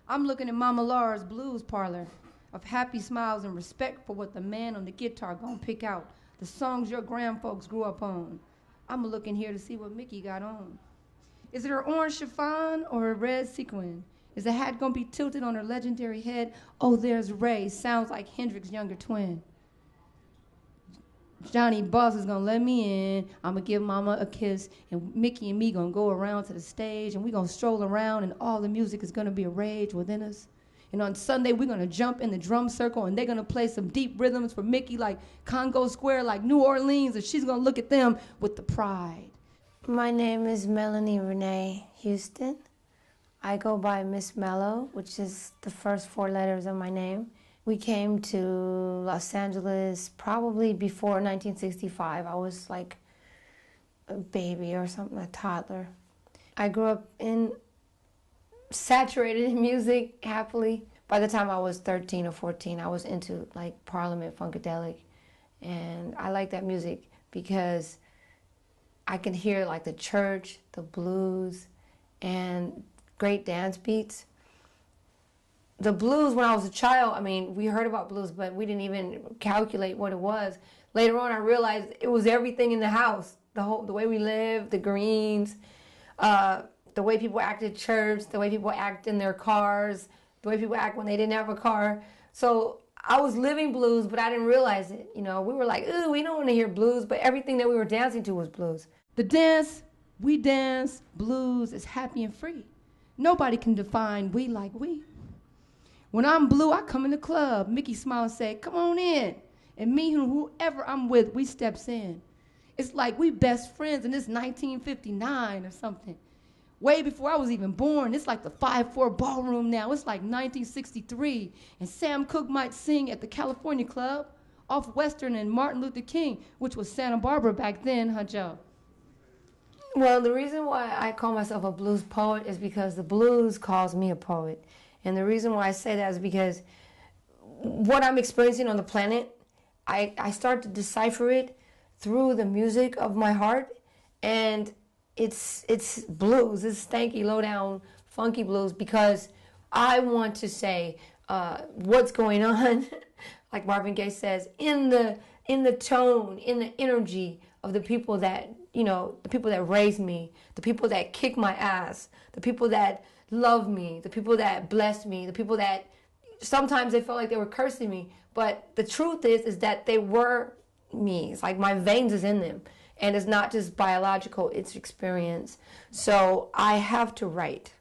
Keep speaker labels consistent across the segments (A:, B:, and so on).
A: I'm looking at Mama Laura's blues parlor of happy smiles and respect for what the man on the guitar gonna pick out, the songs your grandfolks grew up on. I'm looking here to see what Mickey got on. Is it her orange chiffon or her red sequin? Is the hat gonna be tilted on her legendary head? Oh, there's Ray, sounds like Hendrix's younger twin. Johnny Boss is gonna let me in. I'm gonna give Mama a kiss, and Mickey and me gonna go around to the stage, and we gonna stroll around, and all the music is gonna be a rage within us. And on Sunday, we're gonna jump in the drum circle, and they're gonna play some deep rhythms for Mickey, like Congo Square, like New Orleans, and she's gonna look at them with the pride.
B: My name is Melanie Renee Houston. I go by Ms.Mello, which is the first 4 letters of my name. We came to Los Angeles probably before 1965. I was like a baby or something, a toddler. I grew up saturated in music, happily. By the time I was 13 or 14, I was into like Parliament Funkadelic. And I like that music because I can hear like the church, the blues, and great dance beats. The blues, when I was a child, I mean, we heard about blues, but we didn't even calculate what it was. Later on, I realized it was everything in the house. The way we lived, the greens, the way people act at church, the way people act in their cars, the way people act when they didn't have a car. So I was living blues, but I didn't realize it. You know, we were like, ooh, we don't want to hear blues, but everything that we were dancing to was blues.
A: The dance, we dance, blues is happy and free. Nobody can define we like we. When I'm blue, I come in the club. Mickey smile and say, come on in. And me and whoever I'm with, we steps in. It's like we best friends and it's 1959 or something. Way before I was even born. It's like the 5-4 ballroom now. It's like 1963. And Sam Cooke might sing at the California Club off Western and Martin Luther King, which was Santa Barbara back then, huh, Joe?
B: Well, the reason why I call myself a blues poet is because the blues calls me a poet. And the reason why I say that is because what I'm experiencing on the planet, I start to decipher it through the music of my heart. And it's blues, it's stanky, low-down, funky blues, because I want to say what's going on, like Marvin Gaye says, in the tone, in the energy of the people that, you know, the people that raised me, the people that kick my ass, the people that love me, the people that bless me, the people that sometimes they felt like they were cursing me. But the truth is that they were me. It's like my veins is in them. And it's not just biological, it's experience. So I have to write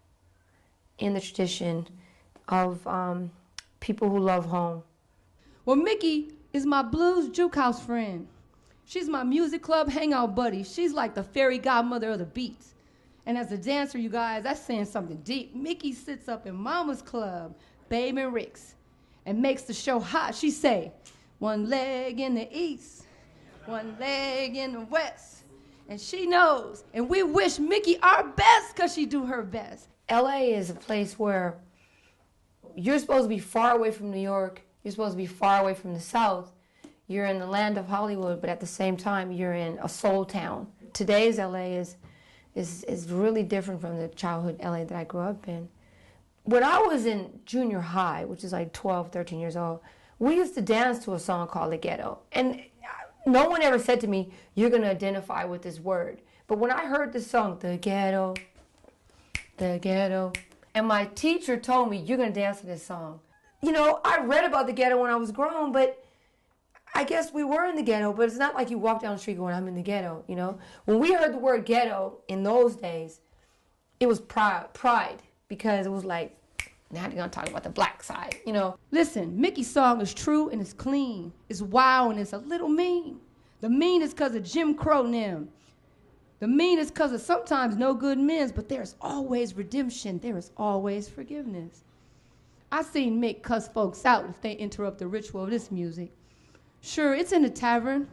B: in the tradition of people who love home.
A: Well, Mickey is my blues juke house friend. She's my music club hangout buddy. She's like the fairy godmother of the beats. And as a dancer, you guys, that's saying something deep. Mickey sits up in Mama's club, Babe and Rick's, and makes the show hot. She say, one leg in the east, one leg in the west. And she knows, and we wish Mickey our best because she do her best.
B: L.A. is a place where you're supposed to be far away from New York. You're supposed to be far away from the South. You're in the land of Hollywood, but at the same time, you're in a soul town. Today's L.A. is really different from the childhood LA that I grew up in. When I was in junior high, which is like 12, 13 years old, we used to dance to a song called The Ghetto. And no one ever said to me, you're going to identify with this word. But when I heard this song, The Ghetto, and my teacher told me, you're going to dance to this song. You know, I read about the ghetto when I was grown, but I guess we were in the ghetto, but it's not like you walk down the street going, I'm in the ghetto, you know? When we heard the word ghetto in those days, it was pride, because it was like, now they're going to talk about the black side, you know?
A: Listen, Mickey's song is true and it's clean. It's wild and it's a little mean. The mean is because of Jim Crow and them. The mean is because of sometimes no good men's, but there's always redemption. There is always forgiveness. I seen Mick cuss folks out if they interrupt the ritual of this music. Sure, it's in the tavern,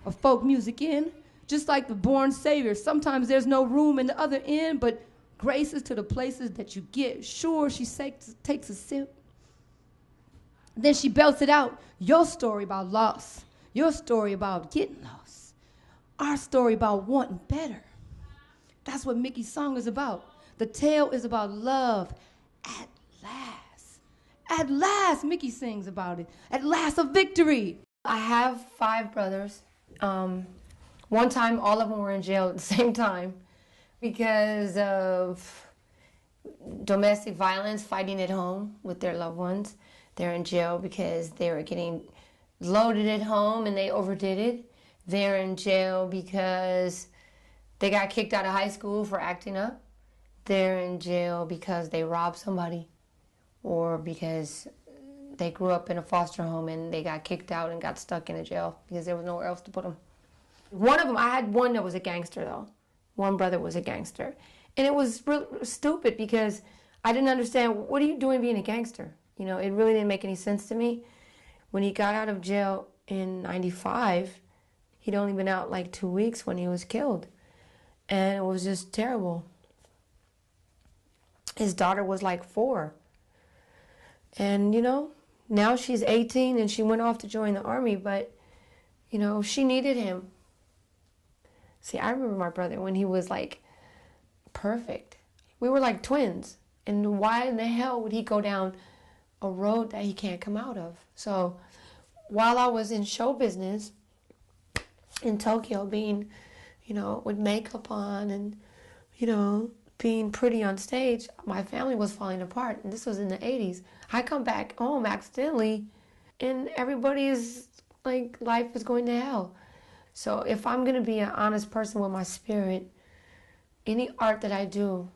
A: a folk music inn, just like the born savior. Sometimes there's no room in the other end, but grace is to the places that you get. Sure, she takes a sip. Then she belts it out. Your story about loss. Your story about getting lost. Our story about wanting better. That's what Mickey's song is about. The tale is about love at last. At last, Mickey sings about it. At last, a victory.
B: I have 5 brothers. One time, all of them were in jail at the same time because of domestic violence, fighting at home with their loved ones. They're in jail because they were getting loaded at home and they overdid it. They're in jail because they got kicked out of high school for acting up. They're in jail because they robbed somebody or because they grew up in a foster home and they got kicked out and got stuck in a jail because there was nowhere else to put them. One of them, I had one that was a gangster though. One brother was a gangster. And it was really stupid because I didn't understand, what are you doing being a gangster? You know, it really didn't make any sense to me. When he got out of jail in 95, he'd only been out like 2 weeks when he was killed. And it was just terrible. His daughter was like 4. And, you know, now she's 18 and she went off to join the army, but, you know, she needed him. See, I remember my brother when he was like perfect. We were like twins. And why in the hell would he go down a road that he can't come out of? So while I was in show business in Tokyo, being, you know, with makeup on and, you know, being pretty on stage, my family was falling apart. And this was in the 80s. I come back home accidentally and everybody is like, life is going to hell. So if I'm going to be an honest person with my spirit, any art that I do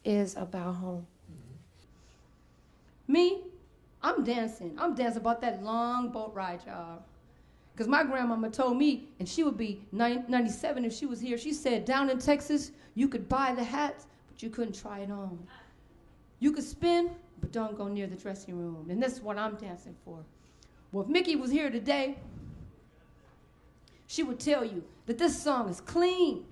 B: is about home.
A: Me, I'm dancing. I'm dancing about that long boat ride, y'all. Because my grandmama told me, and she would be 97 if she was here, she said, down in Texas, you could buy the hats, but you couldn't try it on. You could spin, but don't go near the dressing room. And that's what I'm dancing for. Well, if Mickey was here today, she would tell you that this song is clean.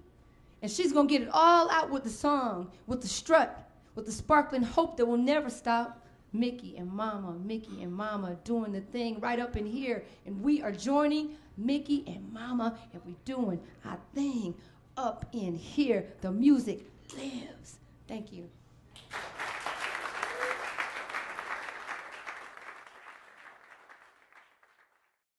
A: And she's going to get it all out with the song, with the strut, with the sparkling hope that will never stop. Mickey and Mama doing the thing right up in here. And we are joining Mickey and Mama, and we're doing our thing up in here. The music lives. Thank you.